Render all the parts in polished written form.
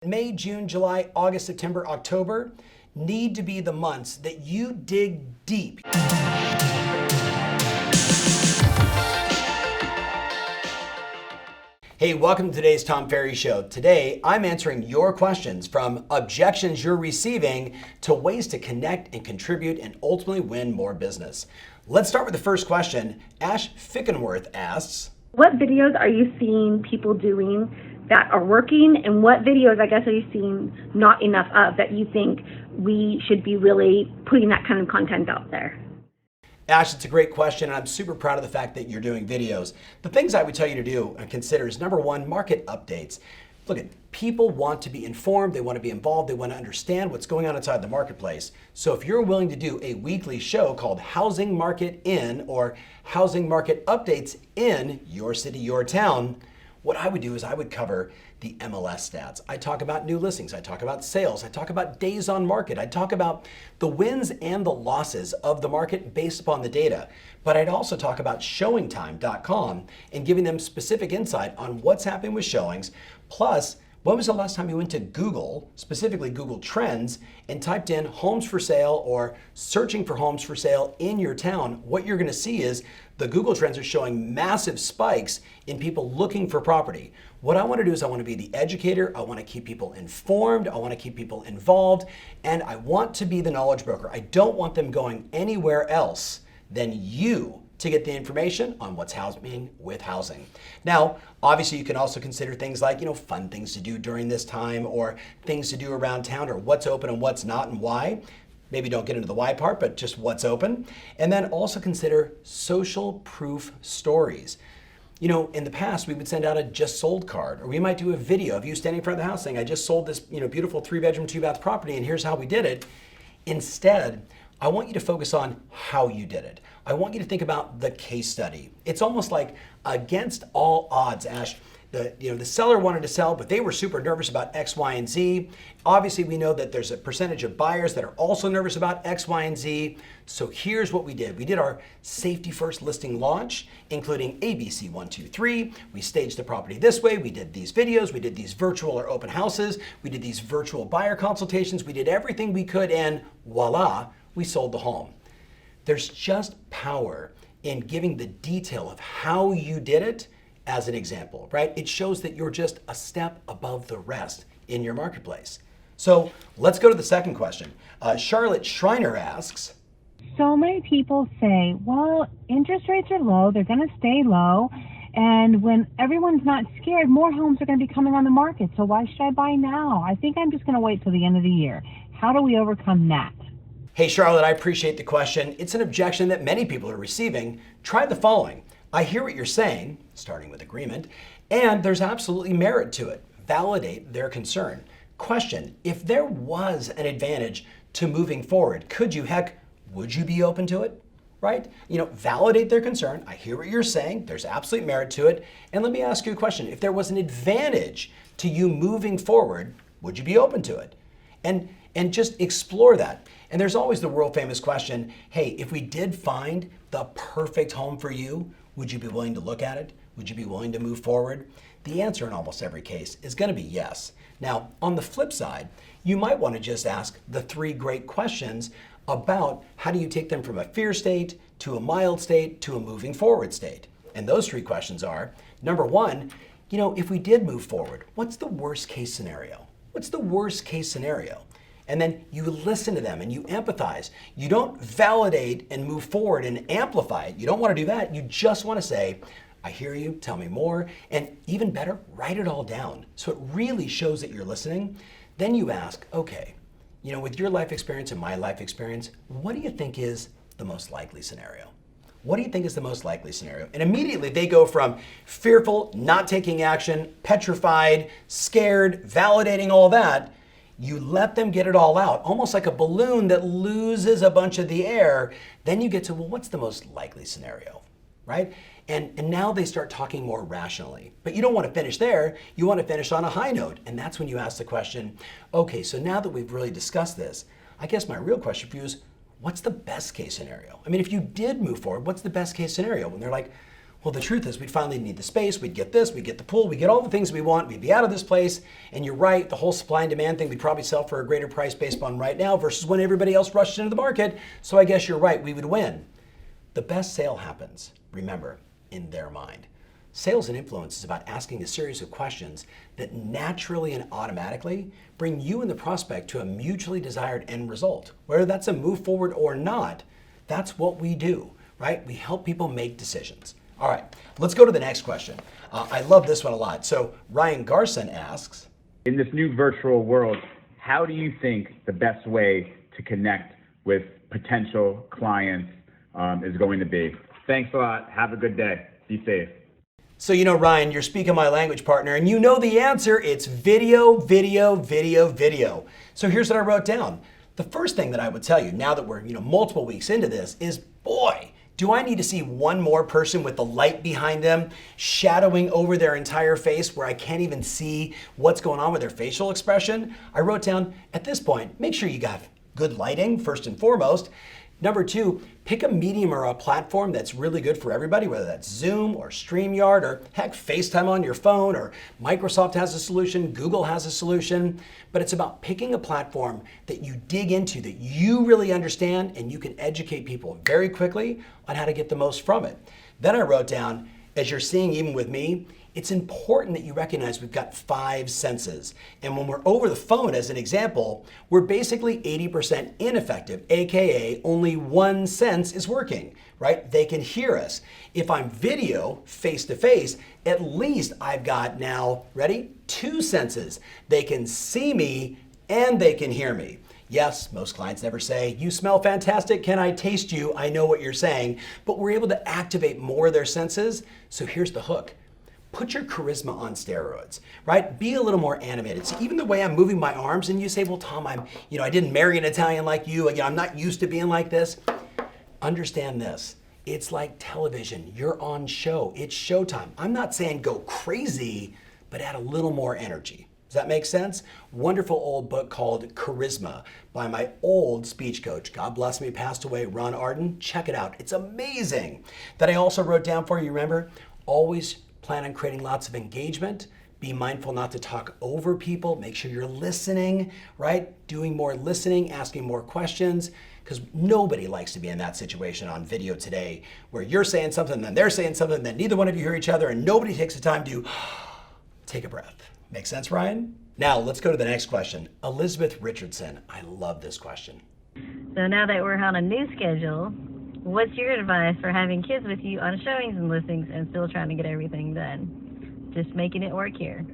May, June, July, August, September, October need to be the months that you dig deep. Hey, welcome to today's Tom Ferry Show. Today, I'm answering your questions from objections you're receiving to ways to connect and contribute and ultimately win more business. Let's start with the first question. Ash Fickenworth asks, what videos are you seeing people doing that are working, and what videos, I guess, are you seeing not enough of that you think we should be really putting that kind of content out there? Ash, it's a great question, and I'm super proud of the fact that you're doing videos. The things I would tell you to do and consider is, number one, market updates. Look, people want to be informed, they want to be involved, they want to understand what's going on inside the marketplace. So if you're willing to do a weekly show called Housing Market In or Housing Market Updates in your city, your town, what I would do is I would cover the MLS stats. I talk about new listings, I talk about sales, I talk about days on market, I talk about the wins and the losses of the market based upon the data. But I'd also talk about showingtime.com and giving them specific insight on what's happening with showings. Plus, when was the last time you went to Google, specifically Google Trends, and typed in homes for sale or searching for homes for sale in your town? What you're going to see is the Google Trends are showing massive spikes in people looking for property. What I want to do is I want to be the educator, I want to keep people informed, I want to keep people involved, and I want to be the knowledge broker. I don't want them going anywhere else than you to get the information on what's happening with housing. Now, obviously you can also consider things like, fun things to do during this time or things to do around town or what's open and what's not and why. Maybe don't get into the why part, but just what's open. And then also consider social proof stories. In the past, we would send out a just sold card, or we might do a video of you standing in front of the house saying, I just sold this, beautiful 3-bedroom, 2-bath property, and here's how we did it. Instead, I want you to focus on how you did it. I want you to think about the case study. It's almost like against all odds, Ash. The seller wanted to sell, but they were super nervous about X, Y, and Z. Obviously, we know that there's a percentage of buyers that are also nervous about X, Y, and Z. So here's what we did. We did our safety first listing launch, including ABC 1, 2, 3. We staged the property this way. We did these videos. We did these virtual or open houses. We did these virtual buyer consultations. We did everything we could, and voila, we sold the home. There's just power in giving the detail of how you did it as an example, right? It shows that you're just a step above the rest in your marketplace. So let's go to the second question. Charlotte Schreiner asks, so many people say, well, interest rates are low, they're going to stay low, and when everyone's not scared, more homes are going to be coming on the market, so why should I buy now? I think I'm just going to wait till the end of the year. How do we overcome that? Hey, Charlotte, I appreciate the question. It's an objection that many people are receiving. Try the following. I hear what you're saying, starting with agreement, and there's absolutely merit to it. Validate their concern. Question, if there was an advantage to moving forward, would you be open to it? Right? Validate their concern. I hear what you're saying. There's absolute merit to it. And let me ask you a question. If there was an advantage to you moving forward, would you be open to it? And just explore that. And there's always the world famous question, hey, if we did find the perfect home for you, would you be willing to look at it? Would you be willing to move forward? The answer in almost every case is going to be yes. Now, on the flip side, you might want to just ask the 3 great questions about how do you take them from a fear state to a mild state to a moving forward state. And those 3 questions are, number 1, if we did move forward, what's the worst case scenario? What's the worst case scenario? And then you listen to them and you empathize. You don't validate and move forward and amplify it. You don't want to do that. You just want to say, I hear you, tell me more, and even better, write it all down. So it really shows that you're listening. Then you ask, okay, with your life experience and my life experience, what do you think is the most likely scenario? What do you think is the most likely scenario? And immediately they go from fearful, not taking action, petrified, scared, validating all that. You let them get it all out, almost like a balloon that loses a bunch of the air. Then you get to, well, what's the most likely scenario, right? And now they start talking more rationally. But you don't want to finish there. You want to finish on a high note. And that's when you ask the question, okay, so now that we've really discussed this, I guess my real question for you is, what's the best case scenario? I mean, if you did move forward, what's the best case scenario? When they're like, Well, the truth is we'd finally need the space, we'd get this, we'd get the pool, we'd get all the things we want, we'd be out of this place. And you're right, the whole supply and demand thing, we'd probably sell for a greater price based on right now versus when everybody else rushed into the market. So I guess you're right, we would win. The best sale happens, remember, in their mind. Sales and influence is about asking a series of questions that naturally and automatically bring you and the prospect to a mutually desired end result. Whether that's a move forward or not, that's what we do, right? We help people make decisions. All right, let's go to the next question. I love this one a lot. So Ryan Garson asks, in this new virtual world, how do you think the best way to connect with potential clients is going to be? Thanks a lot. Have a good day. Be safe. So you know, Ryan, you're speaking my language, partner, and you know the answer. It's video, video, video, video. So here's what I wrote down. The first thing that I would tell you now that we're multiple weeks into this is, boy, do I need to see one more person with the light behind them shadowing over their entire face where I can't even see what's going on with their facial expression? I wrote down, at this point, make sure you got good lighting, first and foremost. Number two, pick a medium or a platform that's really good for everybody, whether that's Zoom or StreamYard or heck, FaceTime on your phone, or Microsoft has a solution, Google has a solution. But it's about picking a platform that you dig into, that you really understand, and you can educate people very quickly on how to get the most from it. Then I wrote down, as you're seeing even with me, it's important that you recognize we've got 5 senses. And when we're over the phone, as an example, we're basically 80% ineffective, AKA only 1 sense is working, right? They can hear us. If I'm video, face to face, at least I've got now, ready? 2 senses. They can see me and they can hear me. Yes, most clients never say, you smell fantastic, can I taste you? I know what you're saying, but we're able to activate more of their senses. So here's the hook. Put your charisma on steroids, right? Be a little more animated. So even the way I'm moving my arms, and you say, well, Tom, I didn't marry an Italian like you. I'm not used to being like this. Understand this. It's like television. You're on show. It's showtime. I'm not saying go crazy, but add a little more energy. Does that make sense? Wonderful old book called Charisma by my old speech coach. God bless me, passed away, Ron Arden. Check it out. It's amazing. That I also wrote down for you, remember? Always plan on creating lots of engagement. Be mindful not to talk over people. Make sure you're listening, right? Doing more listening, asking more questions, because nobody likes to be in that situation on video today where you're saying something, then they're saying something, then neither one of you hear each other, and nobody takes the time to take a breath. Make sense, Ryan? Now, let's go to the next question. Elizabeth Richardson. I love this question. So now that we're on a new schedule, what's your advice for having kids with you on showings and listings and still trying to get everything done? Just making it work here.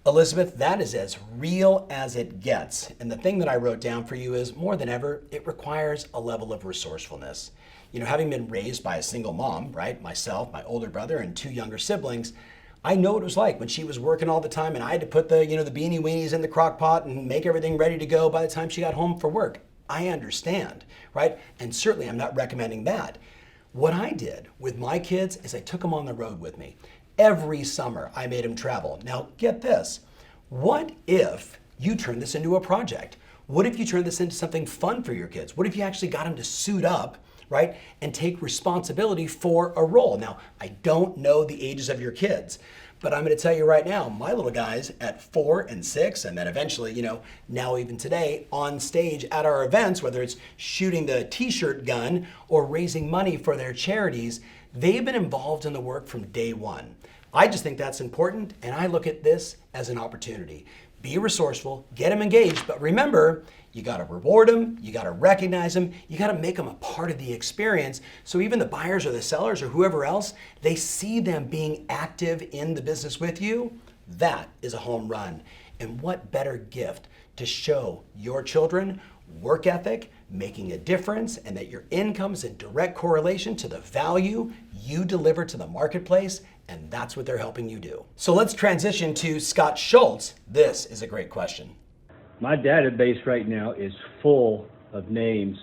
Elizabeth, that is as real as it gets. And the thing that I wrote down for you is, more than ever, it requires a level of resourcefulness. Having been raised by a single mom, right? Myself, my older brother, and 2 younger siblings, I know what it was like when she was working all the time and I had to put the beanie weenies in the crock pot and make everything ready to go by the time she got home for work. I understand, right? And certainly I'm not recommending that. What I did with my kids is I took them on the road with me. Every summer I made them travel. Now get this, what if you turn this into a project? What if you turn this into something fun for your kids? What if you actually got them to suit up, right, and take responsibility for a role? Now, I don't know the ages of your kids, but I'm going to tell you right now, my little guys at 4 and 6, and then eventually, now even today, on stage at our events, whether it's shooting the t-shirt gun or raising money for their charities, they've been involved in the work from day one. I just think that's important, and I look at this as an opportunity. Be resourceful, get them engaged, but remember, you gotta reward them, you gotta recognize them, you gotta make them a part of the experience, so even the buyers or the sellers or whoever else, they see them being active in the business with you. That is a home run. And what better gift to show your children work ethic, making a difference, and that your income is in direct correlation to the value you deliver to the marketplace, and that's what they're helping you do. So let's transition to Scott Schultz. This is a great question. My database right now is full of names.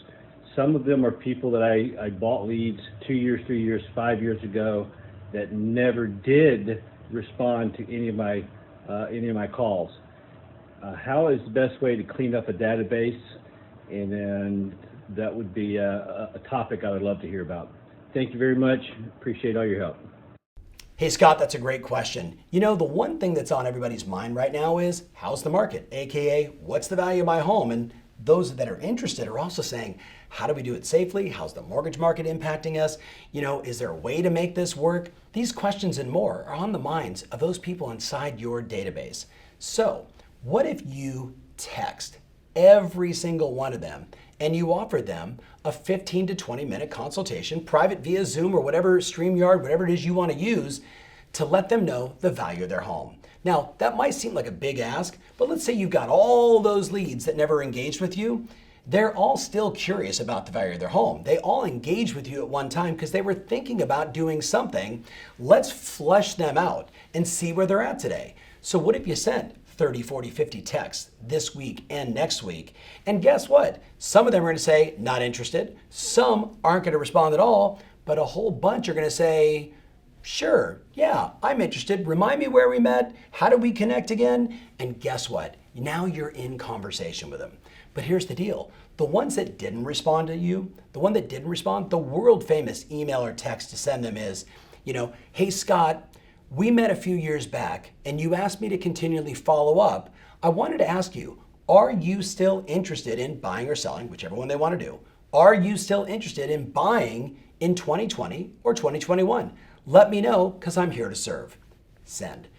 Some of them are people that I bought leads 2 years, 3 years, 5 years ago that never did respond to any of my calls. How is the best way to clean up a database? And then that would be a topic I would love to hear about. Thank you very much. Appreciate all your help. Hey Scott, that's a great question. You know, the one thing that's on everybody's mind right now is how's the market? AKA, what's the value of my home? And those that are interested are also saying, how do we do it safely? How's the mortgage market impacting us? You know, is there a way to make this work? These questions and more are on the minds of those people inside your database. So, what if you text every single one of them and you offered them a 15 to 20 minute consultation, private via Zoom or whatever, StreamYard, whatever it is you want to use, to let them know the value of their home? Now, that might seem like a big ask, but let's say you've got all those leads that never engaged with you. They're all still curious about the value of their home. They all engaged with you at one time because they were thinking about doing something. Let's flesh them out and see where they're at today. So what if you sent 30, 40, 50 texts this week and next week? And guess what? Some of them are going to say, not interested. Some aren't going to respond at all, but a whole bunch are going to say, sure, yeah, I'm interested. Remind me where we met. How do we connect again? And guess what? Now you're in conversation with them. But here's the deal. The ones that didn't respond to you, the one that didn't respond, the world famous email or text to send them is, hey Scott, we met a few years back and you asked me to continually follow up. I wanted to ask you, are you still interested in buying or selling, whichever one they want to do? Are you still interested in buying in 2020 or 2021? Let me know because I'm here to serve. Send.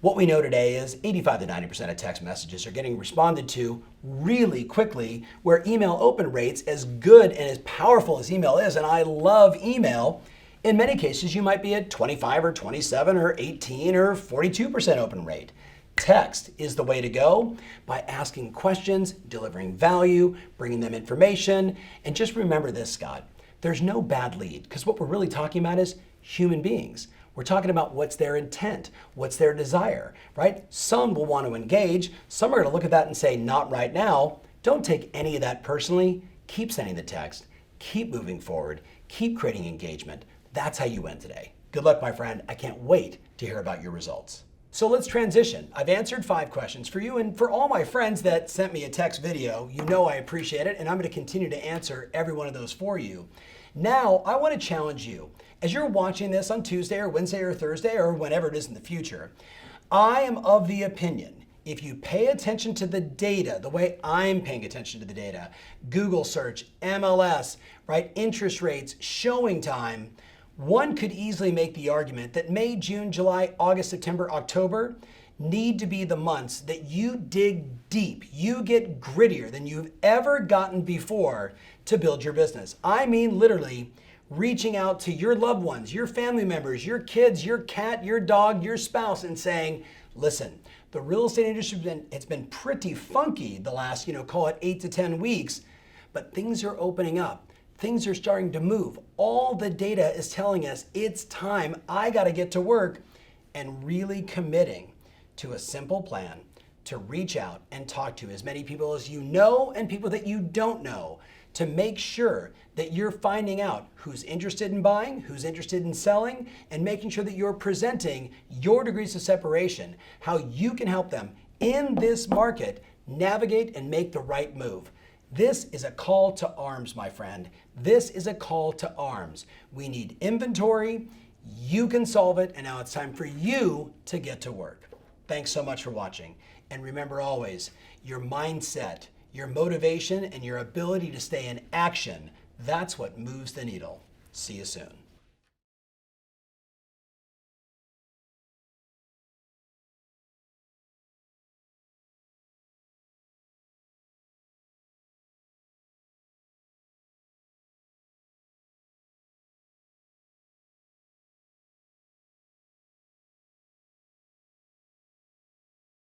What we know today is 85 to 90% of text messages are getting responded to really quickly, where email open rates, as good and as powerful as email is, and I love email, in many cases you might be at 25 or 27 or 18 or 42% open rate. Text is the way to go by asking questions, delivering value, bringing them information, and just remember this, Scott, there's no bad lead, because what we're really talking about is human beings. We're talking about what's their intent, what's their desire, right? Some will want to engage. Some are going to look at that and say, not right now. Don't take any of that personally. Keep sending the text. Keep moving forward. Keep creating engagement. That's how you win today. Good luck, my friend. I can't wait to hear about your results. So let's transition. I've answered 5 questions for you, and for all my friends that sent me a text video, you know I appreciate it, and I'm going to continue to answer every one of those for you. Now, I want to challenge you. As you're watching this on Tuesday or Wednesday or Thursday or whenever it is in the future, I am of the opinion, if you pay attention to the data, the way I'm paying attention to the data, Google search, MLS, right, interest rates, showing time, one could easily make the argument that May, June, July, August, September, October need to be the months that you dig deep, you get grittier than you've ever gotten before to build your business. I mean, literally, reaching out to your loved ones, your family members, your kids, your cat, your dog, your spouse, and saying, listen, the real estate industry it's been pretty funky the last, call it 8 to 10 weeks, but things are opening up. Things are starting to move. All the data is telling us it's time. I got to get to work, and really committing to a simple plan to reach out and talk to as many people as you know and people that you don't know, to make sure that you're finding out who's interested in buying, who's interested in selling, and making sure that you're presenting your degrees of separation, how you can help them in this market navigate and make the right move. This is a call to arms, my friend. This is a call to arms. We need inventory. You can solve it, and now it's time for you to get to work. Thanks so much for watching. And remember always, your mindset, your motivation, and your ability to stay in action, that's what moves the needle. See you soon.